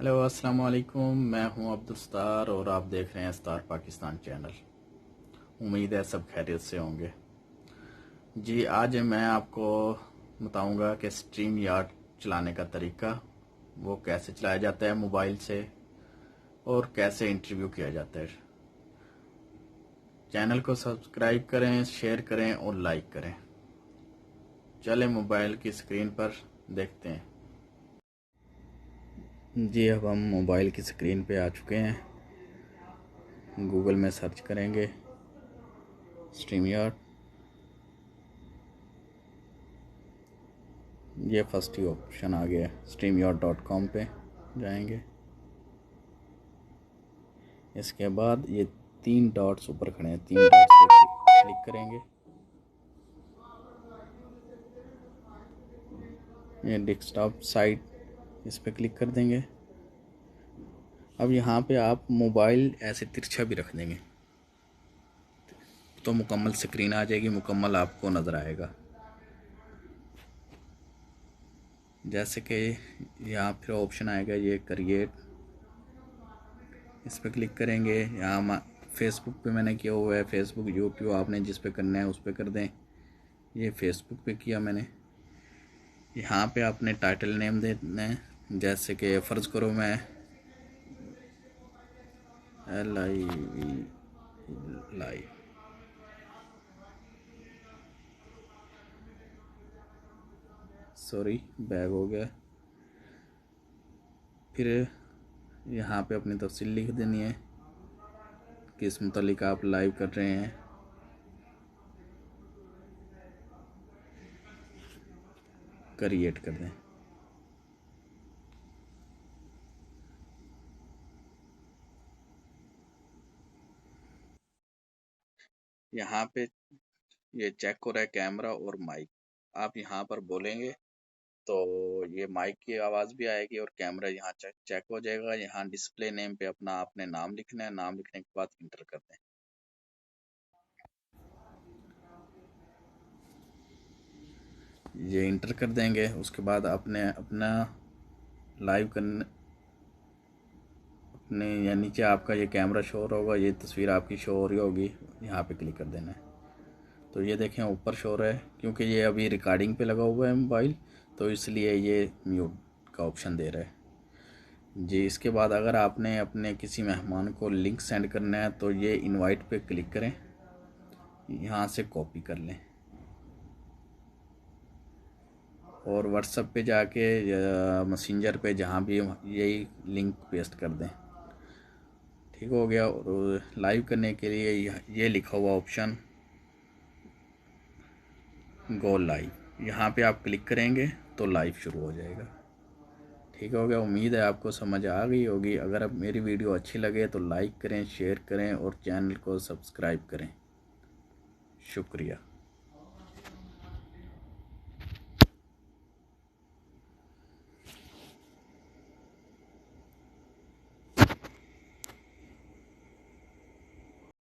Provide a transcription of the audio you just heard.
Hello अस्सलाम वालेकुम। मैं हूं अब्दुल सत्तार और आप देख रहे हैं स्टार पाकिस्तान चैनल। उम्मीद है सब खैरियत से होंगे। जी, आज मैं आपको बताऊंगा कि स्ट्रीम यार्ड चलाने का तरीका, वो कैसे चलाया जाता है मोबाइल से और कैसे इंटरव्यू किया जाता है। चैनल को सब्सक्राइब करें, शेयर करें और लाइक करें। चले मोबाइल की स्क्रीन पर देखते हैं। जी, अब हम मोबाइल की स्क्रीन पे आ चुके हैं। गूगल में सर्च करेंगे स्ट्रीम यार्ड। ये फर्स्ट ही ऑप्शन आ गया। streamyard.com पे जाएंगे। इसके बाद ये 3 डॉट्स ऊपर खड़े हैं, 3 डॉट्स पे क्लिक करेंगे। ये डेस्कटॉप साइट, इस पे क्लिक कर देंगे। अब यहाँ पे आप मोबाइल ऐसे तिरछा भी रख देंगे तो मुकम्मल स्क्रीन आ जाएगी, मुकम्मल आपको नज़र आएगा। जैसे कि यहाँ फिर ऑप्शन आएगा ये क्रिएट, इस पर क्लिक करेंगे। यहाँ फेसबुक पे मैंने किया हुआ है, फेसबुक यूट्यूब आपने जिस पे करना है उस पे कर दें। ये फेसबुक पे किया मैंने। यहाँ पे आपने टाइटल नेम देना है, जैसे कि फ़र्ज़ करो मैं LIV सॉरी बैग हो गया। फिर यहाँ पे अपनी तफसील लिख देनी है, किस मुतालिक आप लाइव कर रहे हैं। क्रिएट कर दें। यहाँ पे ये चेक हो रहा है कैमरा और माइक। आप यहाँ पर बोलेंगे तो ये माइक की आवाज़ भी आएगी और कैमरा यहाँ चेक हो जाएगा। यहाँ डिस्प्ले नेम पे अपना आपने नाम लिखना है। नाम लिखने के बाद इंटर कर दें। ये इंटर कर देंगे। उसके बाद आपने अपना लाइव करने अपने या नीचे आपका ये कैमरा शो होगा, ये तस्वीर आपकी शो हो रही होगी, यहाँ पे क्लिक कर देना है। तो ये देखें ऊपर शो हो रहा है, क्योंकि ये अभी रिकॉर्डिंग पे लगा हुआ है मोबाइल, तो इसलिए ये म्यूट का ऑप्शन दे रहा है। जी, इसके बाद अगर आपने अपने किसी मेहमान को लिंक सेंड करना है तो ये इनवाइट पे क्लिक करें, यहाँ से कॉपी कर लें और व्हाट्सएप पे जाके या मैसेंजर पे जहाँ भी यही लिंक पेस्ट कर दें। ठीक हो गया। और लाइव करने के लिए ये लिखा हुआ ऑप्शन गो लाइव, यहाँ पे आप क्लिक करेंगे तो लाइव शुरू हो जाएगा। ठीक हो गया। उम्मीद है आपको समझ आ गई होगी। अगर अब मेरी वीडियो अच्छी लगे तो लाइक करें, शेयर करें और चैनल को सब्सक्राइब करें। शुक्रिया।